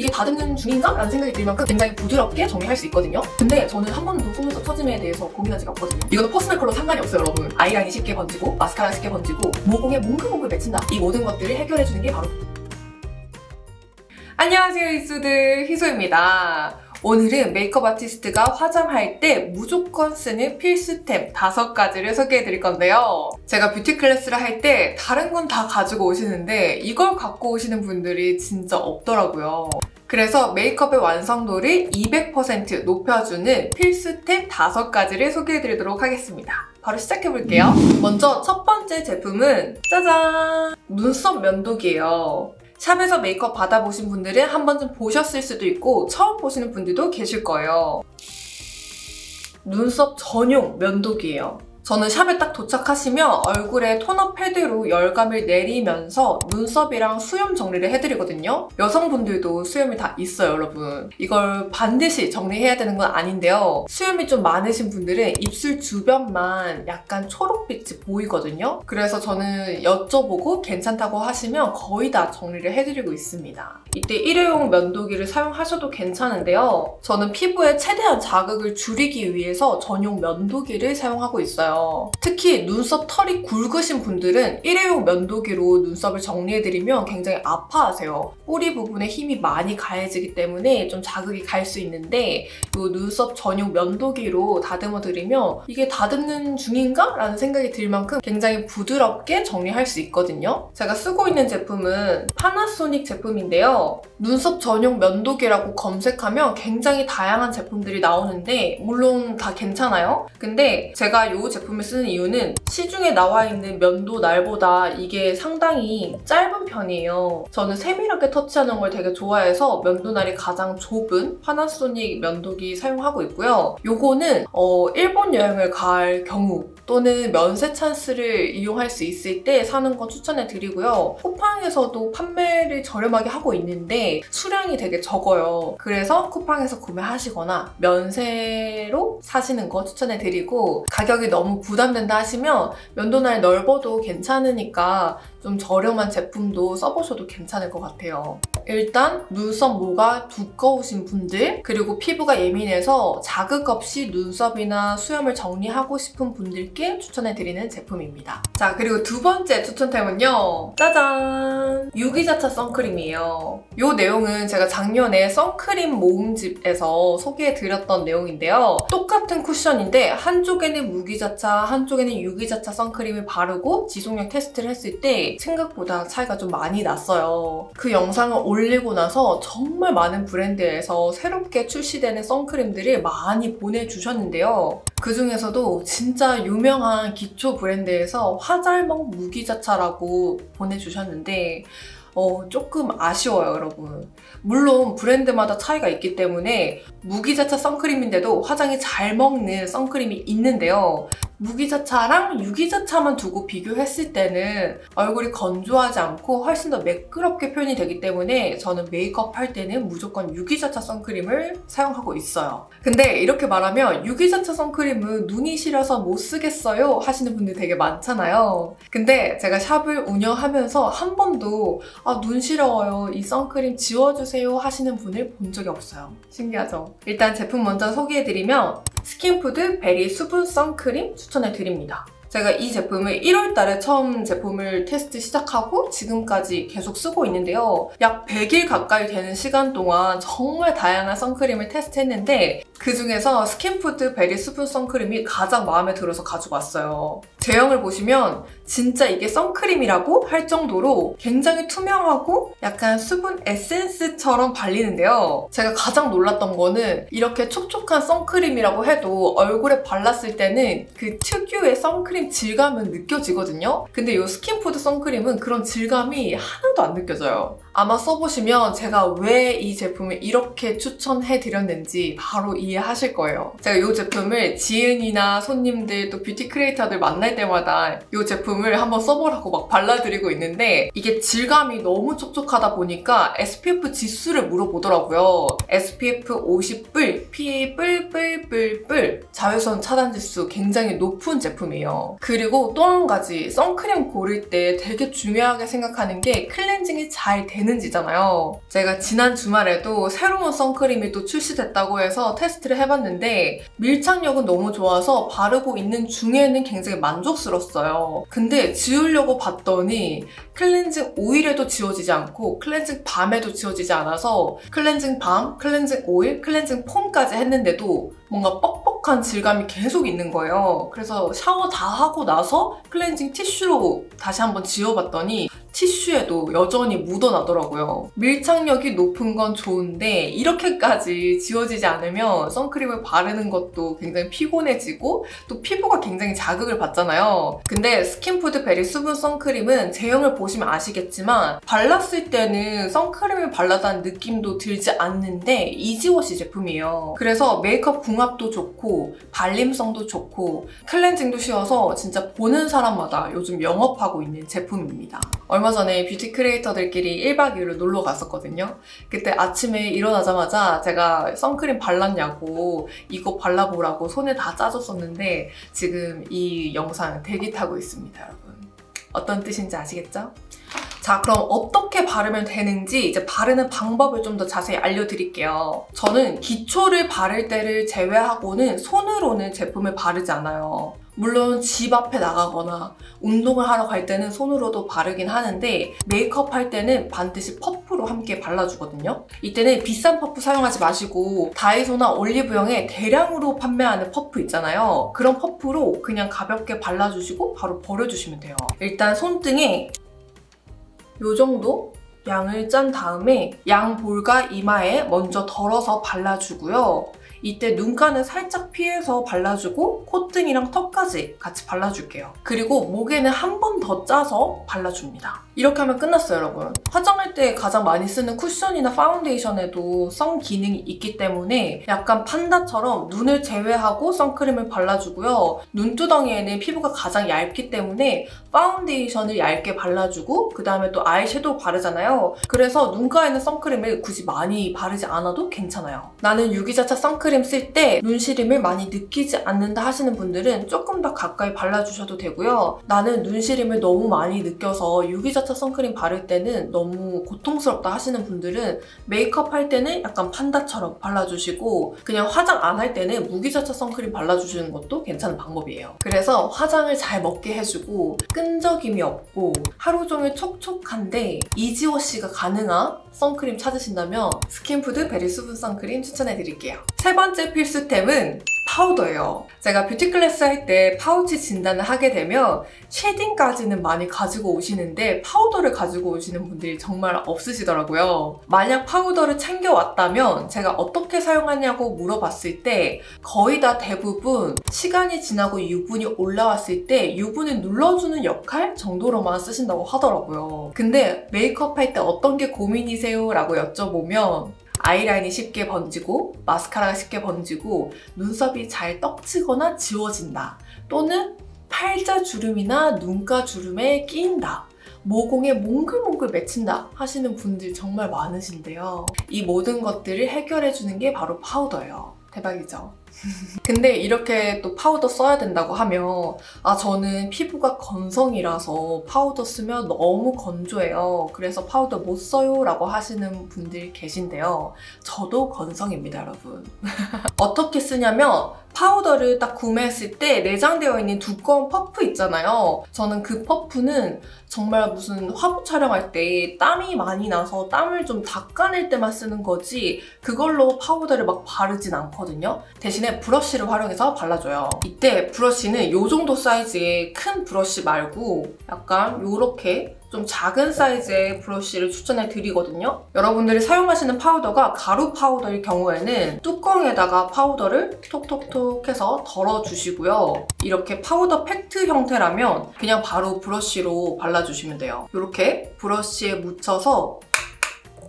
이게 다듬는 중인가? 라는 생각이 들 만큼 굉장히 부드럽게 정리할 수 있거든요. 근데 저는 한 번도 속눈썹 처짐에 대해서 고민한 적이 없거든요. 이거는 퍼스널 컬러 상관이 없어요, 여러분. 아이라인이 쉽게 번지고 마스카라 쉽게 번지고 모공에 몽글몽글 맺힌다. 이 모든 것들을 해결해주는 게 바로 안녕하세요, 이수들 희소입니다. 오늘은 메이크업 아티스트가 화장할 때 무조건 쓰는 필수템 5가지를 소개해드릴 건데요. 제가 뷰티 클래스를 할 때 다른 건 다 가지고 오시는데 이걸 갖고 오시는 분들이 진짜 없더라고요. 그래서 메이크업의 완성도를 200% 높여주는 필수템 5가지를 소개해드리도록 하겠습니다. 바로 시작해볼게요. 먼저 첫 번째 제품은 짜잔! 눈썹 면도기예요. 샵에서 메이크업 받아보신 분들은 한 번쯤 보셨을 수도 있고 처음 보시는 분들도 계실 거예요. 눈썹 전용 면도기예요. 저는 샵에 딱 도착하시면 얼굴에 토너 패드로 열감을 내리면서 눈썹이랑 수염 정리를 해드리거든요. 여성분들도 수염이 다 있어요, 여러분. 이걸 반드시 정리해야 되는 건 아닌데요. 수염이 좀 많으신 분들은 입술 주변만 약간 초록빛이 보이거든요. 그래서 저는 여쭤보고 괜찮다고 하시면 거의 다 정리를 해드리고 있습니다. 이때 일회용 면도기를 사용하셔도 괜찮은데요. 저는 피부에 최대한 자극을 줄이기 위해서 전용 면도기를 사용하고 있어요. 특히 눈썹 털이 굵으신 분들은 일회용 면도기로 눈썹을 정리해드리면 굉장히 아파하세요. 뿌리 부분에 힘이 많이 가해지기 때문에 좀 자극이 갈 수 있는데 이 눈썹 전용 면도기로 다듬어드리면 이게 다듬는 중인가? 라는 생각이 들 만큼 굉장히 부드럽게 정리할 수 있거든요. 제가 쓰고 있는 제품은 파나소닉 제품인데요. 눈썹 전용 면도기라고 검색하면 굉장히 다양한 제품들이 나오는데 물론 다 괜찮아요. 근데 제가 이 제품을 쓰는 이유는 시중에 나와 있는 면도 날보다 이게 상당히 짧은 편이에요. 저는 세밀하게 터치하는 걸 되게 좋아해서 면도 날이 가장 좁은 파나소닉 면도기 사용하고 있고요. 요거는 일본 여행을 갈 경우 또는 면세 찬스를 이용할 수 있을 때 사는 거 추천해드리고요. 쿠팡에서도 판매를 저렴하게 하고 있는데 수량이 되게 적어요. 그래서 쿠팡에서 구매하시거나 면세로 사시는 거 추천해드리고 가격이 너무 부담된다 하시면 면도날 넓어도 괜찮으니까 좀 저렴한 제품도 써보셔도 괜찮을 것 같아요. 일단 눈썹 모가 두꺼우신 분들 그리고 피부가 예민해서 자극 없이 눈썹이나 수염을 정리하고 싶은 분들께 추천해드리는 제품입니다. 자, 그리고 두 번째 추천템은요. 짜잔! 유기자차 선크림이에요. 이 내용은 제가 작년에 선크림 모음집에서 소개해드렸던 내용인데요. 똑같은 쿠션인데 한쪽에는 무기자차, 한쪽에는 유기자차 선크림을 바르고 지속력 테스트를 했을 때 생각보다 차이가 좀 많이 났어요. 그 영상을 올리고 나서 정말 많은 브랜드에서 새롭게 출시되는 선크림들을 많이 보내주셨는데요. 그 중에서도 진짜 유명한 기초 브랜드에서 화잘먹 무기자차라고 보내주셨는데 조금 아쉬워요, 여러분. 물론 브랜드마다 차이가 있기 때문에 무기자차 선크림인데도 화장이 잘 먹는 선크림이 있는데요. 무기자차랑 유기자차만 두고 비교했을 때는 얼굴이 건조하지 않고 훨씬 더 매끄럽게 표현이 되기 때문에 저는 메이크업 할 때는 무조건 유기자차 선크림을 사용하고 있어요. 근데 이렇게 말하면 유기자차 선크림은 눈이 시려서 못 쓰겠어요 하시는 분들 되게 많잖아요. 근데 제가 샵을 운영하면서 한 번도 눈 시려워요, 이 선크림 지워주세요 하시는 분을 본 적이 없어요. 신기하죠? 일단 제품 먼저 소개해드리면 스킨푸드 베리 수분 선크림 추천해드립니다. 제가 이 제품을 1월 달에 처음 제품을 테스트 시작하고 지금까지 계속 쓰고 있는데요. 약 100일 가까이 되는 시간 동안 정말 다양한 선크림을 테스트했는데 그 중에서 스킨푸드 베리 수분 선크림이 가장 마음에 들어서 가지고 왔어요. 제형을 보시면 진짜 이게 선크림이라고 할 정도로 굉장히 투명하고 약간 수분 에센스처럼 발리는데요. 제가 가장 놀랐던 거는 이렇게 촉촉한 선크림이라고 해도 얼굴에 발랐을 때는 그 특유의 선크림 질감은 느껴지거든요. 근데 이 스킨푸드 선크림은 그런 질감이 하나도 안 느껴져요. 아마 써보시면 제가 왜 이 제품을 이렇게 추천해드렸는지 바로 이해하실 거예요. 제가 이 제품을 지은이나 손님들 또 뷰티 크리에이터들 만날 때마다 이 제품을 한번 써보라고 막 발라드리고 있는데 이게 질감이 너무 촉촉하다 보니까 SPF 지수를 물어보더라고요. SPF 50뿔, PA 뿔뿔뿔뿔, 자외선 차단 지수 굉장히 높은 제품이에요. 그리고 또 한 가지 선크림 고를 때 되게 중요하게 생각하는 게 클렌징이 잘 되는 되는지잖아요. 제가 지난 주말에도 새로운 선크림이 또 출시됐다고 해서 테스트를 해봤는데 밀착력은 너무 좋아서 바르고 있는 중에는 굉장히 만족스러웠어요. 근데 지우려고 봤더니 클렌징 오일에도 지워지지 않고 클렌징 밤에도 지워지지 않아서 클렌징 밤, 클렌징 오일, 클렌징 폼까지 했는데도 뭔가 뻑뻑한 질감이 계속 있는 거예요. 그래서 샤워 다 하고 나서 클렌징 티슈로 다시 한번 지워봤더니 티슈에도 여전히 묻어나더라고요. 밀착력이 높은 건 좋은데 이렇게까지 지워지지 않으면 선크림을 바르는 것도 굉장히 피곤해지고 또 피부가 굉장히 자극을 받잖아요. 근데 스킨푸드 베리 수분 선크림은 제형을 보시면 아시겠지만 발랐을 때는 선크림을 발랐다는 느낌도 들지 않는데 이지워시 제품이에요. 그래서 메이크업 궁합도 좋고 발림성도 좋고 클렌징도 쉬워서 진짜 보는 사람마다 요즘 영업하고 있는 제품입니다. 얼마 전에 뷰티 크리에이터들끼리 1박 2일로 놀러 갔었거든요. 그때 아침에 일어나자마자 제가 선크림 발랐냐고 이거 발라보라고 손에 다 짜줬었는데 지금 이 영상 대기 타고 있습니다, 여러분. 어떤 뜻인지 아시겠죠? 자, 그럼 어떻게 바르면 되는지 이제 바르는 방법을 좀 더 자세히 알려드릴게요. 저는 기초를 바를 때를 제외하고는 손으로는 제품을 바르지 않아요. 물론 집 앞에 나가거나 운동을 하러 갈 때는 손으로도 바르긴 하는데 메이크업 할 때는 반드시 퍼프로 함께 발라주거든요. 이때는 비싼 퍼프 사용하지 마시고 다이소나 올리브영에 대량으로 판매하는 퍼프 있잖아요. 그런 퍼프로 그냥 가볍게 발라주시고 바로 버려주시면 돼요. 일단 손등에 이 정도 양을 짠 다음에 양볼과 이마에 먼저 덜어서 발라주고요. 이때 눈가는 살짝 피해서 발라주고 콧등이랑 턱까지 같이 발라줄게요. 그리고 목에는 한 번 더 짜서 발라줍니다. 이렇게 하면 끝났어요, 여러분. 화장할 때 가장 많이 쓰는 쿠션이나 파운데이션에도 선 기능이 있기 때문에 약간 판다처럼 눈을 제외하고 선크림을 발라주고요. 눈두덩이에는 피부가 가장 얇기 때문에 파운데이션을 얇게 발라주고 그 다음에 또 아이섀도우 바르잖아요. 그래서 눈가에는 선크림을 굳이 많이 바르지 않아도 괜찮아요. 나는 유기자차 선크림 쓸 때 눈시림을 많이 느끼지 않는다 하시는 분들은 조금 더 가까이 발라주셔도 되고요. 나는 눈시림을 너무 많이 느껴서 유기자차 선크림 바를 때는 너무 고통스럽다 하시는 분들은 메이크업 할 때는 약간 판다처럼 발라주시고 그냥 화장 안 할 때는 무기자차 선크림 발라주시는 것도 괜찮은 방법이에요. 그래서 화장을 잘 먹게 해주고 끈적임이 없고 하루 종일 촉촉한데 이지워시가 가능한 선크림 찾으신다면 스킨푸드 베리 수분 선크림 추천해드릴게요. 세 번째 필수템은 파우더예요. 제가 뷰티 클래스 할 때 파우치 진단을 하게 되면 쉐딩까지는 많이 가지고 오시는데 파우더를 가지고 오시는 분들이 정말 없으시더라고요. 만약 파우더를 챙겨왔다면 제가 어떻게 사용하냐고 물어봤을 때 거의 다 대부분 시간이 지나고 유분이 올라왔을 때 유분을 눌러주는 역할 정도로만 쓰신다고 하더라고요. 근데 메이크업 할 때 어떤 게 고민이세요? 라고 여쭤보면 아이라인이 쉽게 번지고 마스카라가 쉽게 번지고 눈썹이 잘 떡지거나 지워진다. 또는 팔자 주름이나 눈가 주름에 끼인다. 모공에 몽글몽글 맺힌다 하시는 분들이 정말 많으신데요. 이 모든 것들을 해결해주는 게 바로 파우더예요. 대박이죠? 근데 이렇게 또 파우더 써야 된다고 하면 저는 피부가 건성이라서 파우더 쓰면 너무 건조해요. 그래서 파우더 못 써요 라고 하시는 분들이 계신데요. 저도 건성입니다, 여러분. 어떻게 쓰냐면 파우더를 딱 구매했을 때 내장되어 있는 두꺼운 퍼프 있잖아요. 저는 그 퍼프는 정말 무슨 화보 촬영할 때 땀이 많이 나서 땀을 좀 닦아낼 때만 쓰는 거지 그걸로 파우더를 막 바르진 않거든요. 대신에 브러쉬를 활용해서 발라줘요. 이때 브러쉬는 이 정도 사이즈의 큰 브러쉬 말고 약간 이렇게 좀 작은 사이즈의 브러쉬를 추천해 드리거든요. 여러분들이 사용하시는 파우더가 가루 파우더일 경우에는 뚜껑에다가 파우더를 톡톡톡 해서 덜어주시고요. 이렇게 파우더 팩트 형태라면 그냥 바로 브러쉬로 발라주시면 돼요. 이렇게 브러쉬에 묻혀서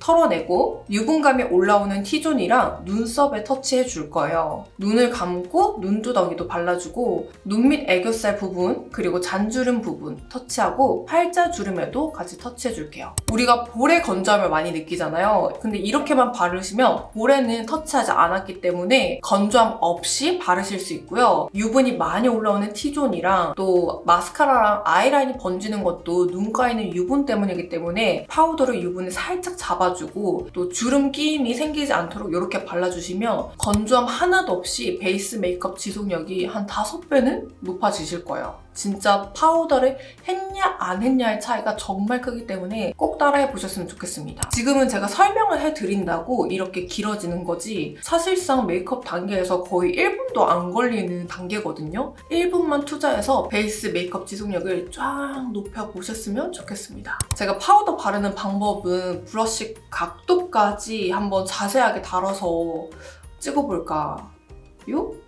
털어내고 유분감이 올라오는 T존이랑 눈썹에 터치해 줄 거예요. 눈을 감고 눈두덩이도 발라주고 눈 밑 애교살 부분 그리고 잔주름 부분 터치하고 팔자주름에도 같이 터치해 줄게요. 우리가 볼에 건조함을 많이 느끼잖아요. 근데 이렇게만 바르시면 볼에는 터치하지 않았기 때문에 건조함 없이 바르실 수 있고요. 유분이 많이 올라오는 T존이랑 또 마스카라랑 아이라인이 번지는 것도 눈가에 있는 유분 때문이기 때문에 파우더로 유분을 살짝 잡아주고 또 주름 끼임이 생기지 않도록 이렇게 발라주시면 건조함 하나도 없이 베이스 메이크업 지속력이 한 5배는 높아지실 거예요. 진짜 파우더를 했냐 안 했냐의 차이가 정말 크기 때문에 꼭 따라해 보셨으면 좋겠습니다. 지금은 제가 설명을 해드린다고 이렇게 길어지는 거지 사실상 메이크업 단계에서 거의 1분도 안 걸리는 단계거든요. 1분만 투자해서 베이스 메이크업 지속력을 쫙 높여보셨으면 좋겠습니다. 제가 파우더 바르는 방법은 브러쉬 각도까지 한번 자세하게 다뤄서 찍어볼까요?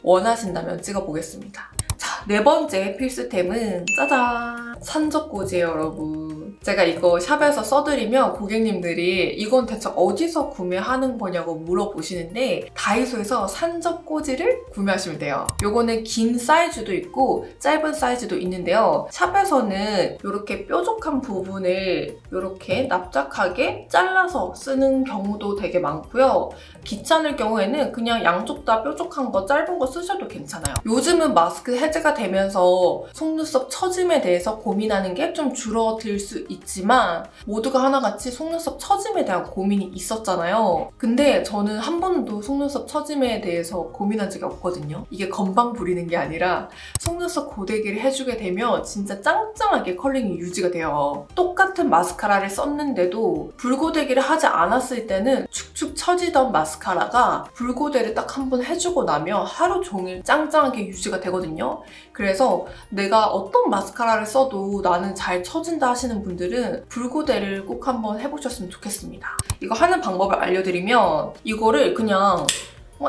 원하신다면 찍어보겠습니다. 자, 4번째 필수템은 짜잔! 산적꽂이에요, 여러분. 제가 이거 샵에서 써드리면 고객님들이 이건 대체 어디서 구매하는 거냐고 물어보시는데 다이소에서 산적꽂이를 구매하시면 돼요. 요거는 긴 사이즈도 있고 짧은 사이즈도 있는데요. 샵에서는 이렇게 뾰족한 부분을 이렇게 납작하게 잘라서 쓰는 경우도 되게 많고요. 귀찮을 경우에는 그냥 양쪽 다 뾰족한 거 짧은 거 쓰셔도 괜찮아요. 요즘은 마스크 해제가 되면서 속눈썹 처짐에 대해서 고민하는 게 좀 줄어들 수 있지만 모두가 하나같이 속눈썹 처짐에 대한 고민이 있었잖아요. 근데 저는 한 번도 속눈썹 처짐에 대해서 고민한 적이 없거든요. 이게 건방 부리는 게 아니라 속눈썹 고데기를 해주게 되면 진짜 짱짱하게 컬링이 유지가 돼요. 똑같은 마스카라를 썼는데도 붉고데기를 하지 않았을 때는 축축 처지던 마스카라가 붉고데기를 딱 한 번 해주고 나면 하루 종일 짱짱하게 유지가 되거든요. 그래서 내가 어떤 마스카라를 써도 나는 잘 처진다 하시는 분들은 붉고데기를 꼭 한번 해보셨으면 좋겠습니다. 이거 하는 방법을 알려드리면 이거를 그냥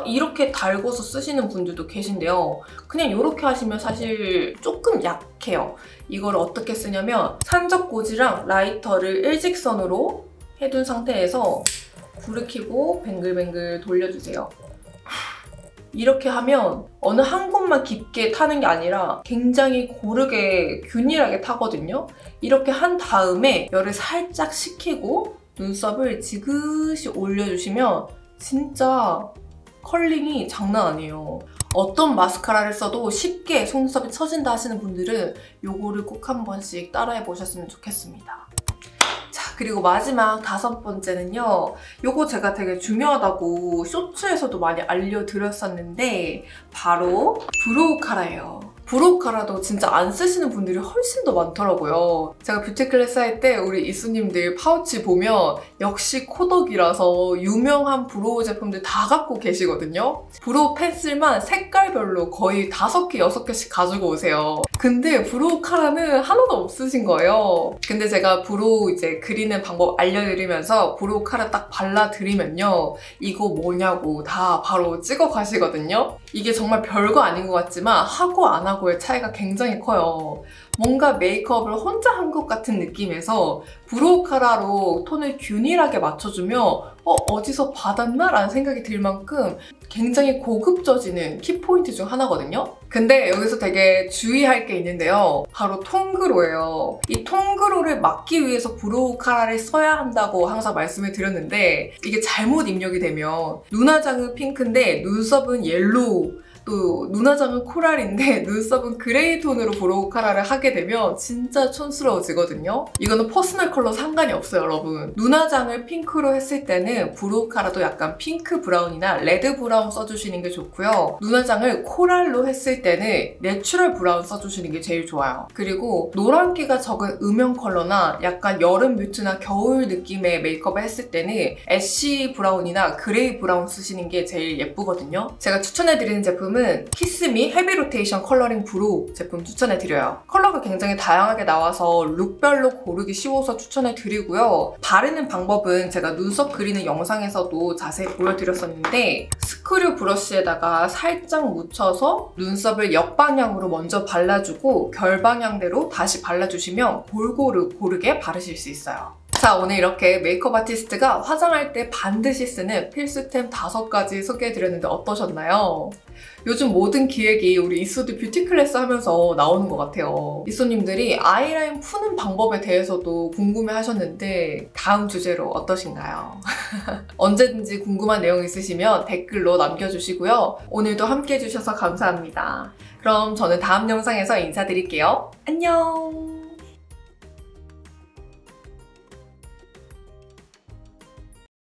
이렇게 달궈서 쓰시는 분들도 계신데요. 그냥 이렇게 하시면 사실 조금 약해요. 이걸 어떻게 쓰냐면 산적꽂이랑 라이터를 일직선으로 해둔 상태에서 불을 켜고 뱅글뱅글 돌려주세요. 이렇게 하면 어느 한 곳만 깊게 타는 게 아니라 굉장히 고르게 균일하게 타거든요. 이렇게 한 다음에 열을 살짝 식히고 눈썹을 지그시 올려주시면 진짜 컬링이 장난 아니에요. 어떤 마스카라를 써도 쉽게 속눈썹이 처진다 하시는 분들은 요거를 꼭 한 번씩 따라해 보셨으면 좋겠습니다. 그리고 마지막 5번째는요. 요거 제가 되게 중요하다고 쇼츠에서도 많이 알려드렸었는데 바로 브로우 카라예요. 브로우 카라도 진짜 안 쓰시는 분들이 훨씬 더 많더라고요. 제가 뷰티 클래스 할 때 우리 이수님들 파우치 보면 역시 코덕이라서 유명한 브로우 제품들 다 갖고 계시거든요. 브로우 펜슬만 색깔별로 거의 5개, 6개씩 가지고 오세요. 근데 브로우 카라는 하나도 없으신 거예요. 근데 제가 브로우 이제 그리는 방법 알려드리면서 브로우 카라 딱 발라드리면요. 이거 뭐냐고 다 바로 찍어 가시거든요. 이게 정말 별거 아닌 것 같지만 하고 안 하고의 차이가 굉장히 커요. 뭔가 메이크업을 혼자 한 것 같은 느낌에서 브로우 카라로 톤을 균일하게 맞춰주면 어디서 받았나? 라는 생각이 들 만큼 굉장히 고급져지는 키포인트 중 하나거든요. 근데 여기서 되게 주의할 게 있는데요. 바로 톤그로예요. 이 톤그로를 막기 위해서 브로우 카라를 써야 한다고 항상 말씀을 드렸는데 이게 잘못 입력이 되면 눈화장은 핑크인데 눈썹은 옐로우, 또 눈화장은 코랄인데 눈썹은 그레이 톤으로 브로우 카라를 하게 되면 진짜 촌스러워지거든요. 이거는 퍼스널 컬러 상관이 없어요, 여러분. 눈화장을 핑크로 했을 때는 브로우 카라도 약간 핑크 브라운이나 레드 브라운 써주시는 게 좋고요. 눈화장을 코랄로 했을 때는 내추럴 브라운 써주시는 게 제일 좋아요. 그리고 노란기가 적은 음영 컬러나 약간 여름 뮤트나 겨울 느낌의 메이크업을 했을 때는 애쉬 브라운이나 그레이 브라운 쓰시는 게 제일 예쁘거든요. 제가 추천해드리는 제품은 키스미 헤비 로테이션 컬러링 브로우 제품 추천해드려요. 컬러가 굉장히 다양하게 나와서 룩별로 고르기 쉬워서 추천해드리고요. 바르는 방법은 제가 눈썹 그리는 영상에서도 자세히 보여드렸었는데 스크류 브러쉬에다가 살짝 묻혀서 눈썹을 역방향으로 먼저 발라주고 결방향대로 다시 발라주시면 골고루 고르게 바르실 수 있어요. 자, 오늘 이렇게 메이크업 아티스트가 화장할 때 반드시 쓰는 필수템 5가지 소개해드렸는데 어떠셨나요? 요즘 모든 기획이 우리 이소드 뷰티 클래스 하면서 나오는 것 같아요. 이소님들이 아이라인 푸는 방법에 대해서도 궁금해 하셨는데 다음 주제로 어떠신가요? 언제든지 궁금한 내용 있으시면 댓글로 남겨주시고요. 오늘도 함께 해주셔서 감사합니다. 그럼 저는 다음 영상에서 인사드릴게요. 안녕!